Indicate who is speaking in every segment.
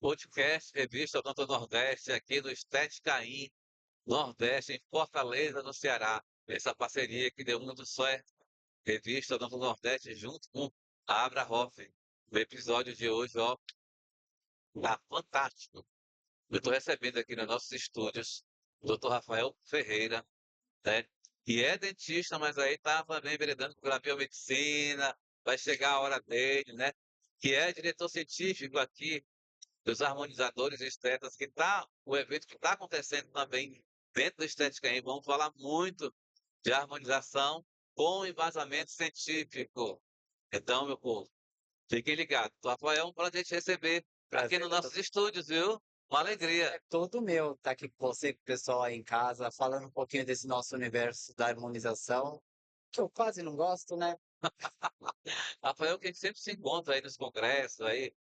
Speaker 1: Podcast Revista Odonto Nordeste, aqui no Estética Nordeste, em Fortaleza, no Ceará. Essa parceria que deu muito certo. Revista Odonto Nordeste, junto com a Abra Hoff. O episódio de hoje, ó, tá fantástico. Eu estou recebendo aqui nos nossos estúdios o Dr. Rafael Ferreira, né? Que é dentista, mas aí está também enveredando pela biomedicina, vai chegar a hora dele, né? Que é diretor científico aqui dos harmonizadores estetas, que tá, o evento que está acontecendo também dentro da Estética aí. Vamos falar muito de harmonização com embasamento científico. Então, meu povo, fiquem ligados. Rafael, é um prazer te receber aqui
Speaker 2: Prazer
Speaker 1: nos
Speaker 2: é
Speaker 1: nossos estúdios, viu? Uma alegria.
Speaker 2: todo meu estar aqui com você, com o pessoal aí em casa, falando um pouquinho desse nosso universo da harmonização, que eu quase não gosto, né?
Speaker 1: Rafael, que a gente sempre se encontra aí nos congressos, aí,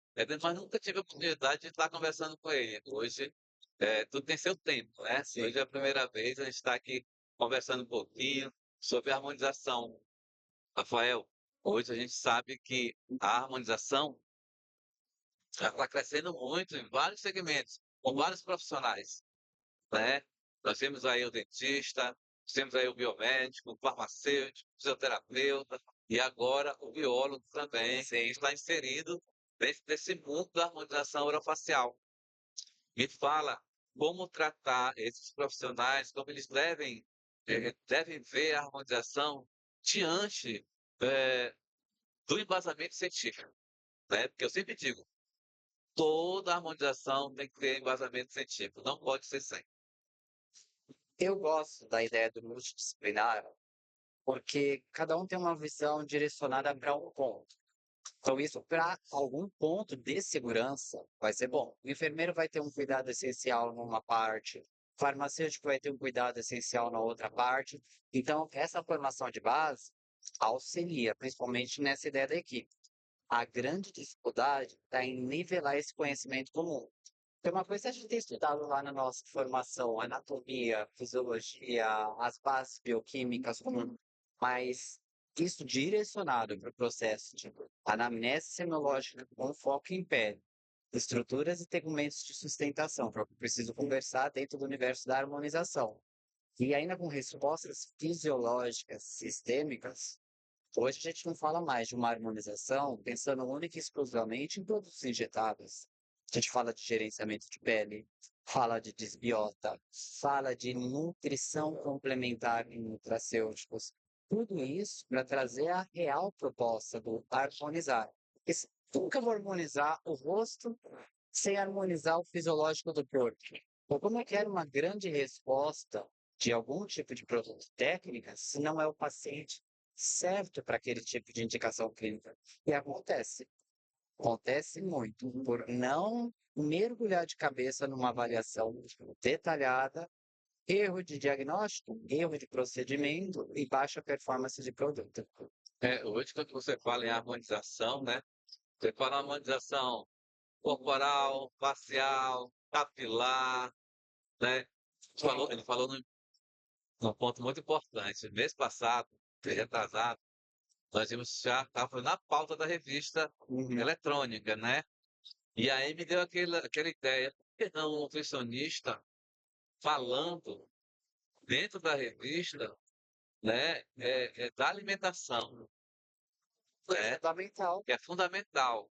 Speaker 1: mas nunca tive a oportunidade de estar conversando com ele. Hoje, tudo tem seu tempo, né?
Speaker 2: Sim.
Speaker 1: Hoje é a primeira vez, a gente está aqui conversando um pouquinho sobre a harmonização. Rafael, hoje a gente sabe que a harmonização já está crescendo muito em vários segmentos, com vários profissionais, né? Nós temos aí o dentista, temos aí o biomédico, o farmacêutico, o fisioterapeuta e agora o biólogo também, que está inserido dentro desse mundo da harmonização orofacial. Me fala como tratar esses profissionais, como eles devem ver a harmonização diante do embasamento científico, né? Porque eu sempre digo, toda harmonização tem que ter embasamento científico, não pode ser sem.
Speaker 2: Eu gosto da ideia do multidisciplinar, porque cada um tem uma visão direcionada para um ponto. Então, isso para algum ponto de segurança vai ser bom. O enfermeiro vai ter um cuidado essencial numa parte, o farmacêutico vai ter um cuidado essencial na outra parte. Então, essa formação de base auxilia, principalmente nessa ideia da equipe. A grande dificuldade está em nivelar esse conhecimento comum. Tem uma coisa que a gente tem estudado lá na nossa formação, anatomia, fisiologia, as bases bioquímicas, mas isso direcionado para o processo de anamnese semiológica com foco em pele, estruturas e tegmentos de sustentação, para o que eu preciso conversar dentro do universo da harmonização. E ainda com respostas fisiológicas sistêmicas, hoje a gente não fala mais de uma harmonização pensando única e exclusivamente em produtos injetáveis. A gente fala de gerenciamento de pele, fala de desbiota, fala de nutrição complementar em nutracêuticos. Tudo isso para trazer a real proposta do harmonizar. Porque nunca vou harmonizar o rosto sem harmonizar o fisiológico do corpo. Ou como eu quero uma grande resposta de algum tipo de produto técnica, se não é o paciente certo para aquele tipo de indicação clínica. E acontece muito, por não mergulhar de cabeça numa avaliação detalhada, erro de diagnóstico, erro de procedimento e baixa performance de produto.
Speaker 1: Hoje, quando você fala em harmonização, né? Você fala harmonização corporal, facial, capilar, né? Ele falou num ponto muito importante. Mês passado, retrasado, nós vimos já, estava na pauta da revista
Speaker 2: Uhum.
Speaker 1: eletrônica, né? E aí me deu aquela ideia, por que não um nutricionista falando dentro da revista, né, da alimentação, né?
Speaker 2: Fundamental.
Speaker 1: Que é fundamental.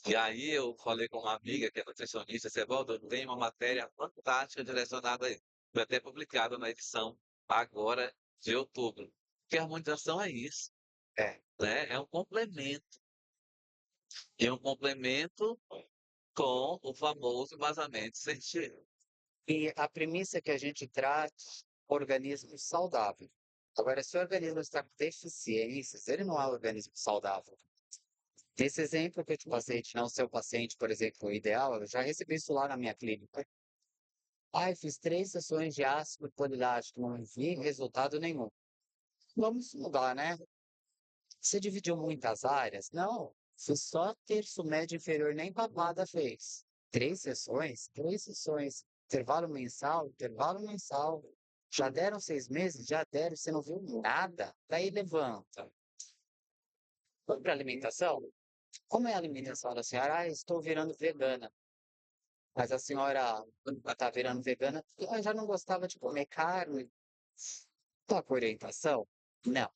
Speaker 1: E aí eu falei com uma amiga que é nutricionista, Sevaldo, tem uma matéria fantástica direcionada a isso. Foi até publicada na edição agora de outubro. Que a harmonização é isso,
Speaker 2: É.
Speaker 1: né? É um complemento. E um complemento com o famoso embasamento científico.
Speaker 2: E a premissa é que a gente trate organismo saudável. Agora, se o organismo está com deficiências, ele não é um organismo saudável. Nesse exemplo que eu te passei de não ser o paciente, por exemplo, o ideal, eu já recebi isso lá na minha clínica. Ai, fiz 3 sessões de ácido polilático, não vi resultado nenhum. Vamos mudar, né? Você dividiu muitas áreas? Não, fiz só terço médio inferior, nem papada fez. 3 sessões? 3 sessões. Intervalo mensal? Intervalo mensal. Já deram 6 meses? Já deram, você não viu nada? Daí levanta. Vamos para alimentação? Como é a alimentação da senhora? Ah, estou virando vegana. mas a senhora está virando vegana, ela já não gostava de comer carne. Tá com orientação? Não.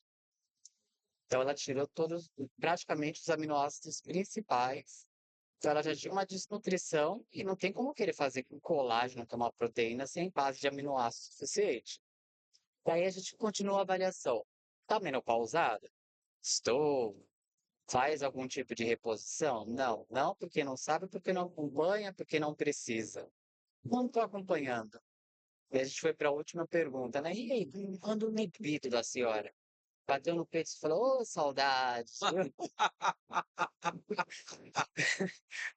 Speaker 2: Então ela tirou todos, praticamente os aminoácidos principais. Então ela já tinha uma desnutrição e não tem como querer fazer com colágeno, que é uma proteína, sem base de aminoácidos suficiente. Daí a gente continua a avaliação. Tá menopausada? Estou. Faz algum tipo de reposição? Não. Não, porque não sabe, porque não acompanha, porque não precisa. Não estou acompanhando. E a gente foi para a última pergunta, né? E aí, quando o libido da senhora? Bateu no peito e falou, ô, saudades.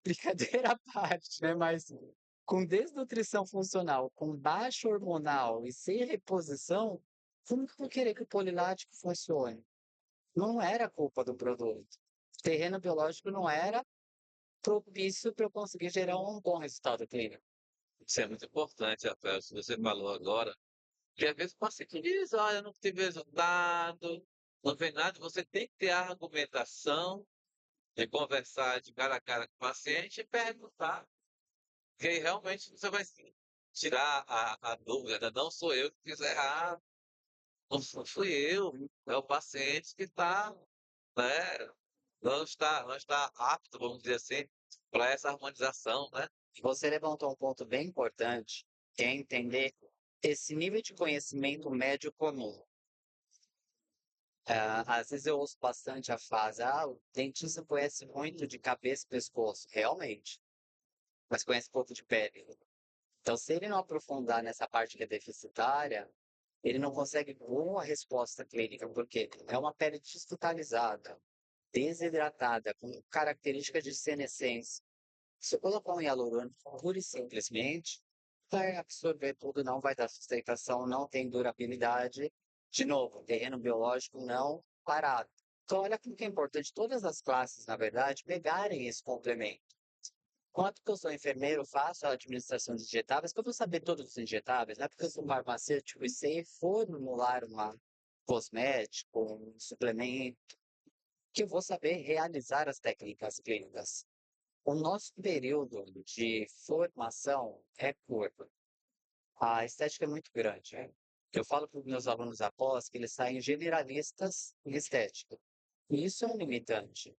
Speaker 2: Brincadeira à parte, né? Mas com desnutrição funcional, com baixa hormonal e sem reposição, como que eu vou querer que o polilático funcione? Não era culpa do produto. O terreno biológico não era propício para eu conseguir gerar um bom resultado clínico.
Speaker 1: Isso é muito importante, Rafael, se você falou agora, que às vezes o paciente diz, olha, não tive resultado, não vem nada, você tem que ter a argumentação de conversar de cara a cara com o paciente e perguntar, porque aí realmente você vai tirar a dúvida, né? Não sou eu que fiz errado, não fui eu, é o paciente que está, né, não está apto, vamos dizer assim, para essa harmonização, né?
Speaker 2: Você levantou um ponto bem importante, que é entender esse nível de conhecimento médio comum. Às vezes eu ouço bastante a frase, o dentista conhece muito de cabeça e pescoço. Realmente, mas conhece pouco de pele. Então, se ele não aprofundar nessa parte que é deficitária, ele não consegue boa resposta clínica, porque é uma pele desvitalizada, desidratada, com características de senescência. Se eu colocar um hialurônico pura e simplesmente, vai absorver tudo, não vai dar sustentação, não tem durabilidade. De novo, terreno biológico não parado. Então, olha como que é importante todas as classes, na verdade, pegarem esse complemento. Quanto que eu sou enfermeiro, faço a administração de injetáveis, que eu vou saber todos os injetáveis, não é porque eu sou farmacêutico e sei formular uma cosmético, um suplemento, que eu vou saber realizar as técnicas clínicas. O nosso período de formação é curto. A estética é muito grande. Eu falo para os meus alunos após que eles saem generalistas em estética. E isso é um limitante,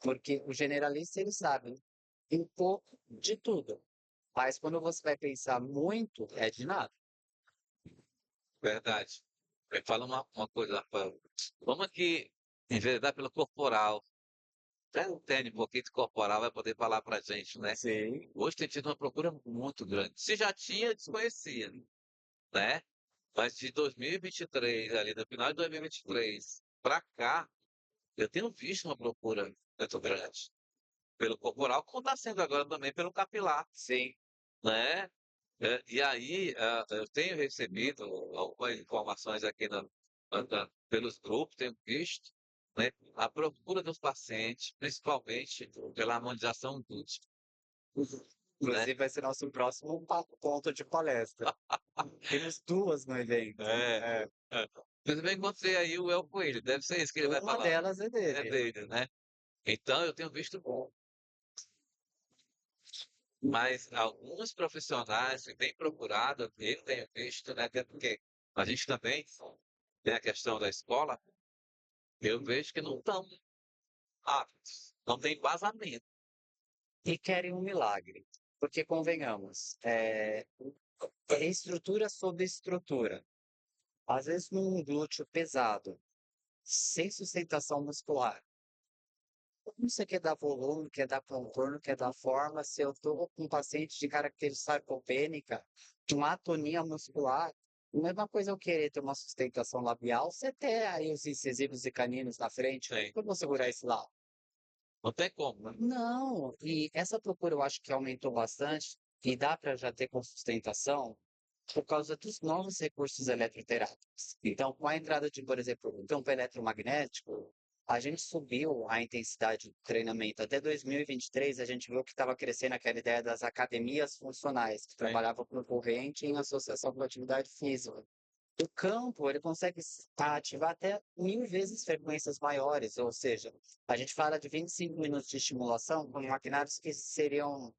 Speaker 2: porque o generalista ele sabe um pouco de tudo. Mas quando você vai pensar muito, é de nada.
Speaker 1: Verdade. Me fala uma coisa, Rafael. Vamos aqui enveredar pelo corporal. Até o técnico um pouquinho de corporal vai poder falar para a gente, né?
Speaker 2: Sim.
Speaker 1: Hoje tem tido uma procura muito grande. Se já tinha, desconhecia, né? Mas de 2023, ali no final de 2023 para cá, eu tenho visto uma procura muito grande pelo corporal, como está sendo agora também pelo capilar,
Speaker 2: Sim.
Speaker 1: né? E aí, eu tenho recebido algumas informações aqui pelos grupos, tenho visto, né, a procura dos pacientes, principalmente pela harmonização glútea, né?
Speaker 2: Inclusive, vai ser nosso próximo ponto de palestra. Temos duas no evento.
Speaker 1: É, é. Mas eu encontrei aí o El Coelho, deve ser isso que ele vai
Speaker 2: Uma
Speaker 1: falar.
Speaker 2: delas é
Speaker 1: É
Speaker 2: dele.
Speaker 1: dele, né? Então, eu tenho visto mas alguns profissionais que têm procurado, eu tenho visto, né, até porque a gente também tem a questão da escola, eu vejo que não estão aptos, não tem embasamento.
Speaker 2: E querem um milagre. Porque, convenhamos, é estrutura sobre estrutura. Às vezes, num glúteo pesado, sem sustentação muscular. Como você quer dar volume, quer dar contorno, quer dar forma, se eu estou com um paciente de característica sarcopênica, de uma atonia muscular, a mesma coisa eu querer ter uma sustentação labial, você ter aí os incisivos e caninos na frente, como
Speaker 1: Sim,
Speaker 2: que eu vou segurar isso lá?
Speaker 1: não tem como, né?
Speaker 2: Não, e essa procura eu acho que aumentou bastante, e dá para já ter com sustentação, por causa dos novos recursos eletroterápicos. Então, com a entrada de, por exemplo, o campo eletromagnético, a gente subiu a intensidade do treinamento. Até 2023, a gente viu que estava crescendo aquela ideia das academias funcionais, que
Speaker 1: Sim.
Speaker 2: trabalhavam com corrente em associação com atividade física. O campo, ele consegue ativar até 1000 vezes frequências maiores, ou seja, a gente fala de 25 minutos de estimulação com maquinários que seriam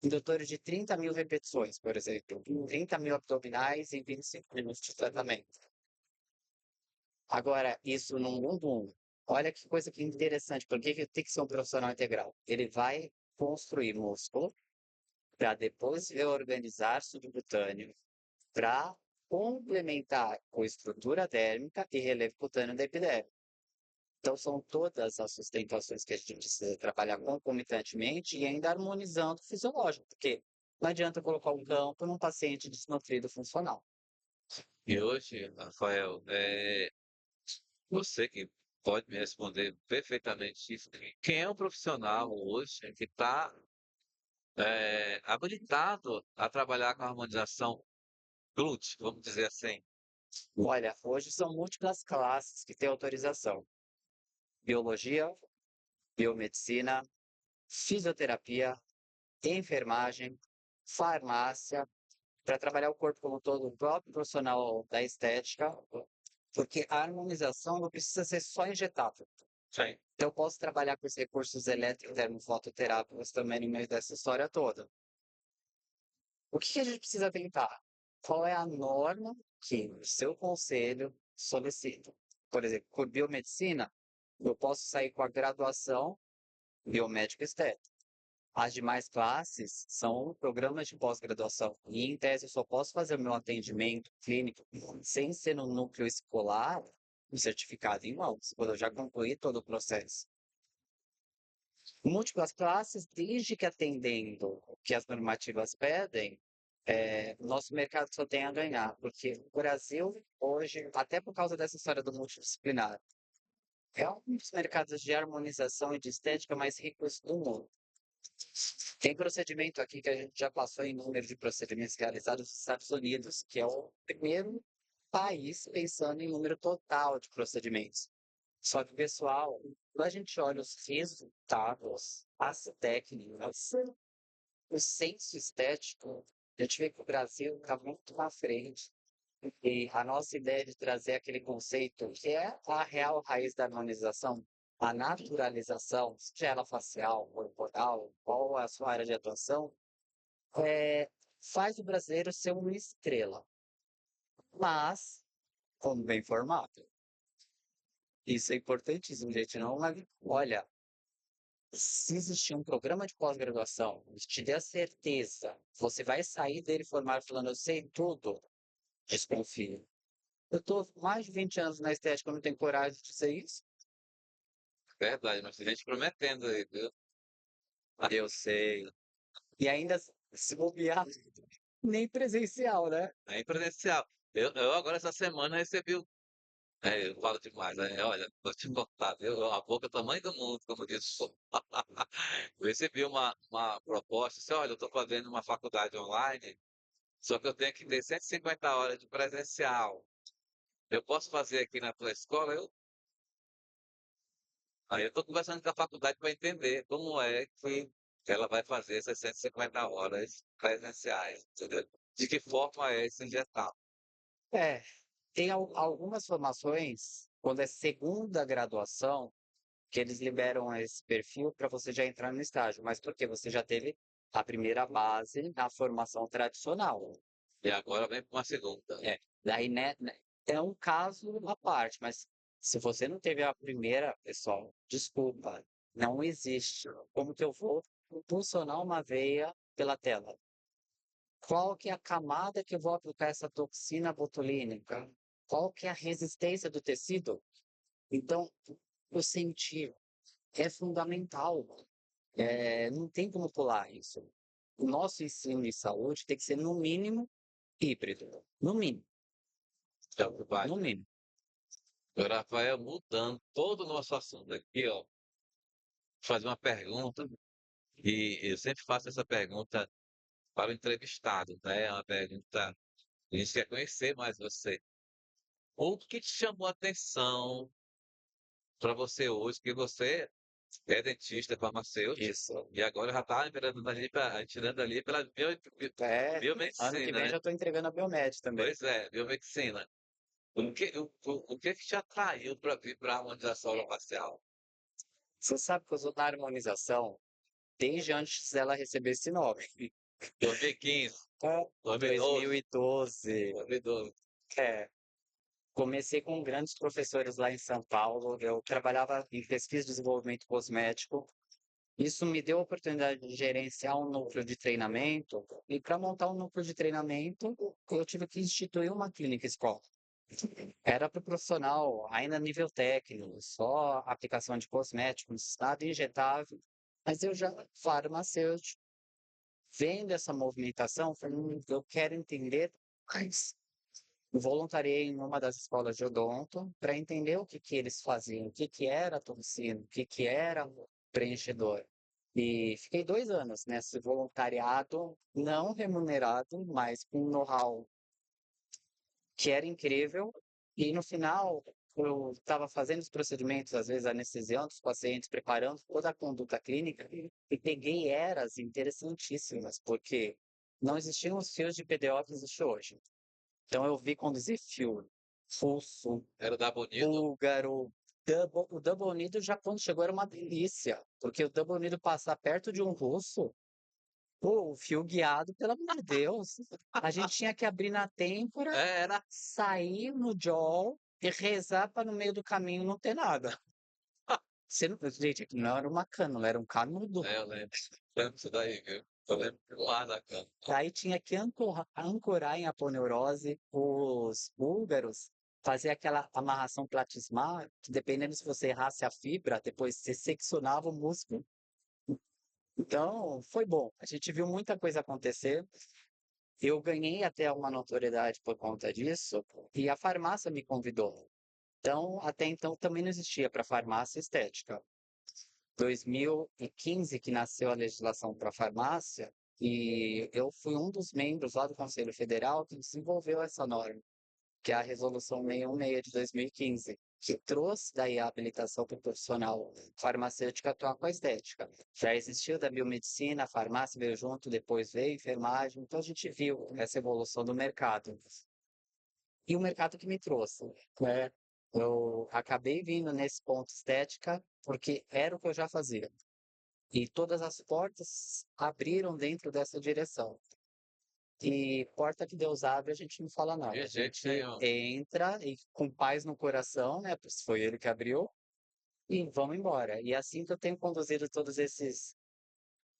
Speaker 2: indutores de 30.000 repetições, por exemplo, 30.000 abdominais em 25 minutos de tratamento. Agora, isso num bumbum. Olha que coisa que interessante, porque tem que ser um profissional integral. Ele vai construir músculo para depois reorganizar subcutâneo para complementar com estrutura térmica e relevo cutâneo da epiderme. Então, são todas as sustentações que a gente precisa trabalhar concomitantemente e ainda harmonizando o fisiológico, porque não adianta colocar um campo num paciente desnutrido funcional.
Speaker 1: E hoje, Rafael, você que pode me responder perfeitamente isso. Quem é um profissional hoje que está habilitado a trabalhar com a harmonização glútea, vamos dizer assim?
Speaker 2: Olha, hoje são múltiplas classes que têm autorização: biologia, biomedicina, fisioterapia, enfermagem, farmácia, para trabalhar o corpo como todo, o próprio profissional da estética, porque a harmonização não precisa ser só injetável.
Speaker 1: Sim.
Speaker 2: Então, eu posso trabalhar com os recursos eletrotermofototerápicos também no meio dessa história toda. O que a gente precisa tentar? Qual é a norma que o seu conselho solicita? Por exemplo, por biomedicina, eu posso sair com a graduação biomédico estético. As demais classes são programas de pós-graduação. E, em tese, eu só posso fazer o meu atendimento clínico sem ser no núcleo escolar, um certificado em mãos, quando eu já concluí todo o processo. Múltiplas classes, desde que atendendo o que as normativas pedem, o nosso mercado só tem a ganhar, porque o Brasil, hoje, até por causa dessa história do multidisciplinar, é um dos mercados de harmonização e de estética mais ricos do mundo. Tem procedimento aqui que a gente já passou em número de procedimentos realizados nos Estados Unidos, que é o primeiro país pensando em número total de procedimentos. Só que, pessoal, quando a gente olha os resultados, as técnicas, o senso estético, a gente vê que o Brasil está muito na frente. E a nossa ideia de trazer aquele conceito que é a real raiz da harmonização, a naturalização, seja ela facial, corporal, qual a sua área de atuação, faz o brasileiro ser uma estrela, mas como bem formado. Isso é importantíssimo, gente. Não, olha, se existir um programa de pós-graduação que te dê a certeza, você vai sair dele formado falando, eu sei tudo, desconfie. Eu estou mais de 20 anos na estética, eu não tenho coragem de dizer isso.
Speaker 1: Verdade, mas tem gente prometendo aí, viu?
Speaker 2: Eu sei. E ainda se bobear, nem presencial, né?
Speaker 1: É presencial. Eu agora essa semana recebi eu falo demais, né? Olha, vou te contar, viu? A boca é o tamanho do mundo, como diz o povo. Eu recebi uma proposta, disse, olha, eu estou fazendo uma faculdade online, só que eu tenho que ter 150 horas de presencial. Eu posso fazer aqui na tua escola? Aí eu estou conversando com a faculdade para entender como é que ela vai fazer essas 150 horas presenciais, entendeu? De que forma é esse injetar?
Speaker 2: É, tem algumas formações, quando é segunda graduação, que eles liberam esse perfil para você já entrar no estágio. Mas porque você já teve a primeira base na formação tradicional.
Speaker 1: E agora vem para uma segunda.
Speaker 2: Daí, né, é um caso à parte, mas se você não teve a primeira, pessoal, desculpa, não existe. Como que eu vou impulsionar uma veia pela tela? Qual que é a camada que eu vou aplicar essa toxina botulínica? Qual que é a resistência do tecido? Então, o sentir é fundamental. Não tem como pular isso. O nosso ensino de saúde tem que ser, no mínimo, híbrido. No mínimo.
Speaker 1: É o que vai.
Speaker 2: No mínimo.
Speaker 1: Agora, Rafael, mudando todo o nosso assunto aqui, ó, fazer uma pergunta, e eu sempre faço essa pergunta para o entrevistado, né? É uma pergunta, a gente quer conhecer mais você. O que te chamou a atenção para você hoje, que você é dentista, farmacêutico,
Speaker 2: Isso.
Speaker 1: e agora já está entrando ali pela
Speaker 2: Ano que
Speaker 1: biomedicina,
Speaker 2: vem
Speaker 1: né?
Speaker 2: já estou entregando a Biomed também.
Speaker 1: Pois é, biomedicina. O que te atraiu para vir para a harmonização orofacial?
Speaker 2: Você sabe que eu sou da harmonização, desde antes dela receber esse nome.
Speaker 1: 2015,
Speaker 2: Então,
Speaker 1: 2012,
Speaker 2: 2012.
Speaker 1: 2012.
Speaker 2: É, comecei com grandes professores lá em São Paulo. Eu trabalhava em pesquisa e desenvolvimento cosmético. Isso me deu a oportunidade de gerenciar um núcleo de treinamento. E para montar um núcleo de treinamento, eu tive que instituir uma clínica escola. Era para o profissional, ainda nível técnico, só aplicação de cosméticos, nada injetável. Mas eu já farmacêutico, vendo essa movimentação, falei, eu quero entender mais. Voluntariei em uma das escolas de odonto para entender o que que eles faziam, o que que era toxina, o que que era preenchedor. E fiquei 2 anos nesse voluntariado não remunerado, mas com know-how que era incrível. E no final, eu estava fazendo os procedimentos, às vezes anestesiando os pacientes, preparando toda a conduta clínica, e peguei eras interessantíssimas, porque não existiam os fios de PDO que existem hoje. Então eu vi conduzir fio, fuso,
Speaker 1: Era da Bonito.
Speaker 2: búlgaro, double, o double needle já quando chegou era uma delícia, porque o double needle passar perto de um russo, pô, o fio guiado, pelo amor de Deus, a gente tinha que abrir na têmpora,
Speaker 1: Era.
Speaker 2: sair no jaw e rezar para no meio do caminho não ter nada. Você não, gente, aquilo não era uma cânula, era um canudo.
Speaker 1: É, eu lembro. Lembro disso daí, viu? Eu lembro lá da cama.
Speaker 2: Daí tinha que ancorar em aponeurose. Os búlgaros faziam aquela amarração platismar, que dependendo se você errasse a fibra, depois você seccionava o músculo. Então, foi bom. A gente viu muita coisa acontecer. Eu ganhei até uma notoriedade por conta disso, e a farmácia me convidou. Então, até então também não existia para farmácia estética. 2015 que nasceu a legislação para farmácia, e eu fui um dos membros lá do Conselho Federal que desenvolveu essa norma, que é a Resolução 616 de 2015, que trouxe daí a habilitação para o profissional farmacêutico atuar com a estética. Já existiu da biomedicina, a farmácia veio junto, depois veio a enfermagem, então a gente viu essa evolução do mercado. E o mercado que me trouxe, né? Eu acabei vindo nesse ponto estética porque era o que eu já fazia. E todas as portas abriram dentro dessa direção. E porta que Deus abre, a gente não fala não.
Speaker 1: De
Speaker 2: A
Speaker 1: jeito
Speaker 2: gente
Speaker 1: nenhum.
Speaker 2: entra e com paz no coração, né? Pois foi ele que abriu, e vamos embora. E assim que eu tenho conduzido todos esses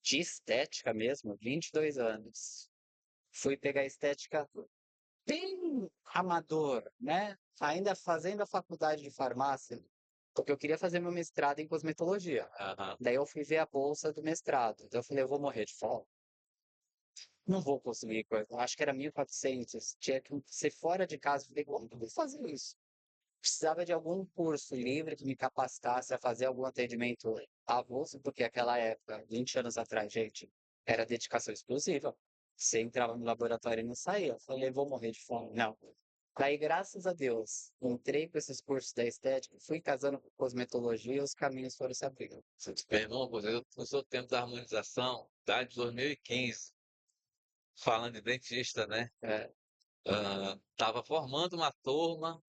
Speaker 2: de estética mesmo, 22 anos. Fui pegar estética bem amador, né? Ainda fazendo a faculdade de farmácia, porque eu queria fazer meu mestrado em cosmetologia.
Speaker 1: Aham.
Speaker 2: Daí eu fui ver a bolsa do mestrado. Então eu falei, eu vou morrer de fome. Não vou conseguir, eu acho que era 1.400. Tinha que ser fora de casa. Eu falei, como que eu vou fazer isso? Precisava de algum curso livre que me capacitasse a fazer algum atendimento avulso, porque aquela época, 20 anos atrás, gente, era dedicação exclusiva. Você entrava no laboratório e não saía. Eu falei, vou morrer de fome. Não. Daí, graças a Deus, entrei com esses cursos da estética, fui casando com cosmetologia e os caminhos foram se abrindo.
Speaker 1: Meu irmão, eu sou do tempo da harmonização, tá? De 2015, falando de dentista, né?
Speaker 2: É,
Speaker 1: Tava formando uma turma,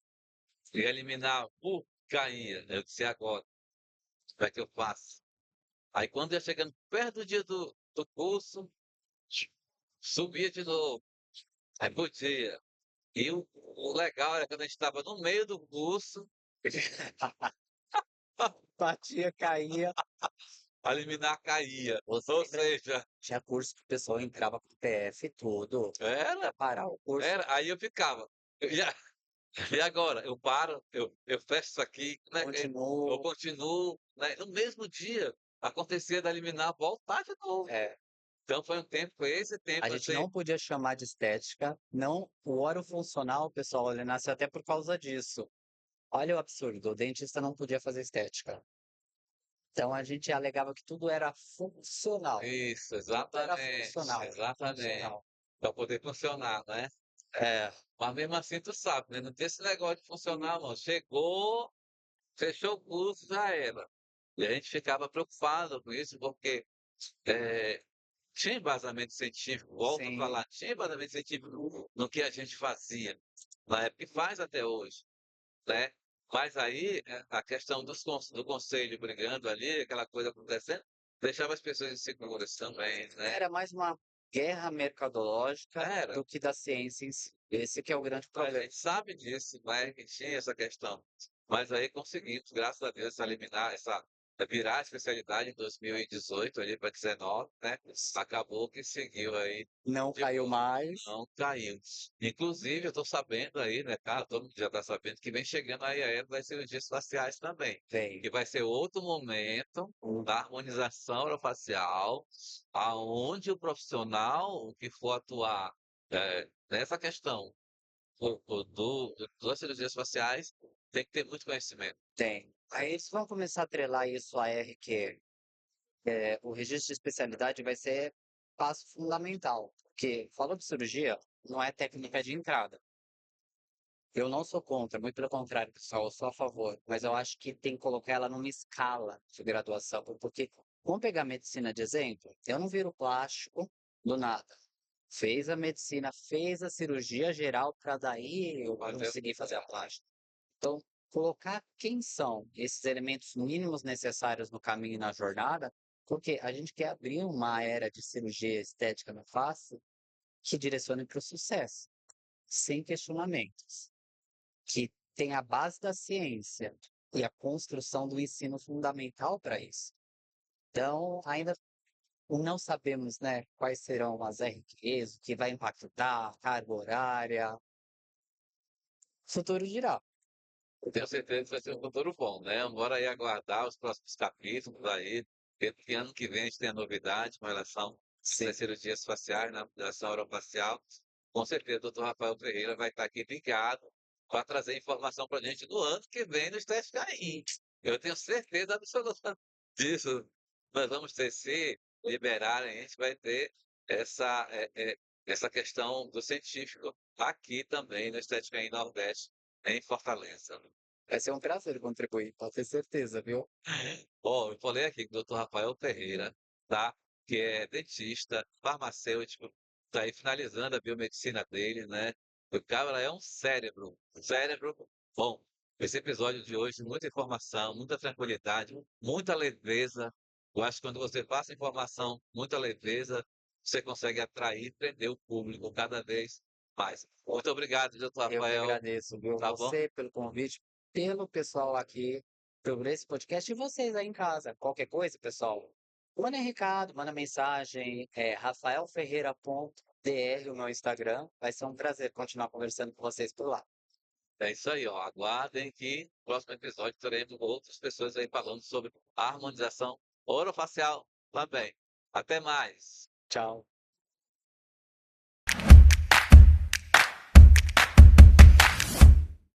Speaker 1: ia eliminar, caía. Eu disse, "E agora, como é que eu faço?" Aí quando ia chegando perto do dia do curso, subia de novo. Aí podia. E o legal era quando a gente estava no meio do curso,
Speaker 2: batia, caía.
Speaker 1: a liminar caía.
Speaker 2: Você
Speaker 1: Ou
Speaker 2: lembra?
Speaker 1: seja,
Speaker 2: Tinha curso que o pessoal entrava com PF e tudo
Speaker 1: era,
Speaker 2: para parar o curso.
Speaker 1: aí eu ficava. E agora? Eu paro, eu fecho isso aqui, né? Eu
Speaker 2: Continuo.
Speaker 1: continuo, né? No mesmo dia, acontecia da liminar voltar de novo.
Speaker 2: É,
Speaker 1: Então foi esse
Speaker 2: a
Speaker 1: tempo
Speaker 2: gente
Speaker 1: assim.
Speaker 2: não podia chamar de estética, não, o óleo funcional, pessoal, ele nasceu até por causa disso. Olha o absurdo, o dentista não podia fazer estética. Então a gente alegava que tudo era funcional.
Speaker 1: Isso,
Speaker 2: Tudo era
Speaker 1: exatamente,
Speaker 2: funcional.
Speaker 1: exatamente.
Speaker 2: Funcional.
Speaker 1: Para poder funcionar, né?
Speaker 2: É,
Speaker 1: Mas mesmo assim, tu sabe, né? Não tem esse negócio de funcionar, não. Chegou, fechou o curso, já era. E a gente ficava preocupado com isso, porque eh, tinha embasamento científico, volto a
Speaker 2: sim,
Speaker 1: falar, tinha embasamento científico no que a gente fazia, na época e faz até hoje, né? Mas aí, a questão do conselho brigando ali, aquela coisa acontecendo, deixava as pessoas inseguras também, né?
Speaker 2: Era mais uma guerra mercadológica
Speaker 1: Era,
Speaker 2: do que da ciência em si. Esse que é o grande
Speaker 1: a
Speaker 2: problema.
Speaker 1: gente sabe disso, mas que tinha essa questão. Mas aí conseguimos, graças a Deus, eliminar virar a especialidade em 2018, ali para 19, né? Acabou que seguiu aí
Speaker 2: Não
Speaker 1: de
Speaker 2: caiu
Speaker 1: boa,
Speaker 2: mais,
Speaker 1: não caiu. Inclusive, eu estou sabendo aí, né, cara, todo mundo já está sabendo que vem chegando aí a era das cirurgias faciais também,
Speaker 2: vem.
Speaker 1: que vai ser outro momento da harmonização orofacial, aonde o profissional que for atuar nessa questão das cirurgias faciais tem que ter muito conhecimento.
Speaker 2: Tem. Aí eles vão começar a atrelar isso a RQ. O registro de especialidade vai ser passo fundamental, porque falou de cirurgia, não é técnica de entrada. Eu não sou contra, muito pelo contrário, pessoal, eu sou a favor, mas eu acho que tem que colocar ela numa escala de graduação, porque vamos pegar a medicina de exemplo, eu não viro plástico do nada. Fez a medicina, fez a cirurgia geral para daí eu
Speaker 1: Fazer
Speaker 2: conseguir fazer a plástica. Então, colocar quem são esses elementos mínimos necessários no caminho e na jornada, porque a gente quer abrir uma era de cirurgia estética na face que direcione para o sucesso, sem questionamentos, que tem a base da ciência e a construção do ensino fundamental para isso. Então, ainda não sabemos, né, quais serão as RQs, o que vai impactar, a carga horária. O futuro dirá.
Speaker 1: Eu tenho certeza que vai ser um futuro bom, né? Bora aí aguardar os próximos capítulos aí, que ano que vem a gente tem a novidade com relação
Speaker 2: Sim.
Speaker 1: às cirurgias faciais, na harmonização orofacial. Com certeza o doutor Rafael Ferreira vai estar aqui ligado para trazer informação para a gente do ano que vem no Teste Caim. Eu tenho certeza absoluta disso. Nós vamos ter, se liberarem, a gente vai ter essa, essa questão do científico aqui também no Estética em Nordeste, em Fortaleza.
Speaker 2: Vai ser um prazer contribuir, pode ter certeza, viu?
Speaker 1: Bom, eu falei aqui com o Dr. Rafael Ferreira, tá? Que é dentista, farmacêutico, está aí finalizando a biomedicina dele, né? O cara é um cérebro, bom. Esse episódio de hoje, muita informação, muita tranquilidade, muita leveza. Eu acho que quando você passa informação, muita leveza, você consegue atrair e prender o público cada vez mais. Muito obrigado, doutor
Speaker 2: Eu que
Speaker 1: Rafael,
Speaker 2: agradeço, viu?
Speaker 1: tá bom?
Speaker 2: Você pelo convite, pelo pessoal aqui, por esse podcast e vocês aí em casa. Qualquer coisa, pessoal, manda recado, manda mensagem, rafaelferreira.dr, o meu Instagram. Vai ser um prazer continuar conversando com vocês por lá.
Speaker 1: É isso aí, ó. Aguardem que no próximo episódio teremos outras pessoas aí falando sobre harmonização orofacial também. Até mais.
Speaker 2: Tchau.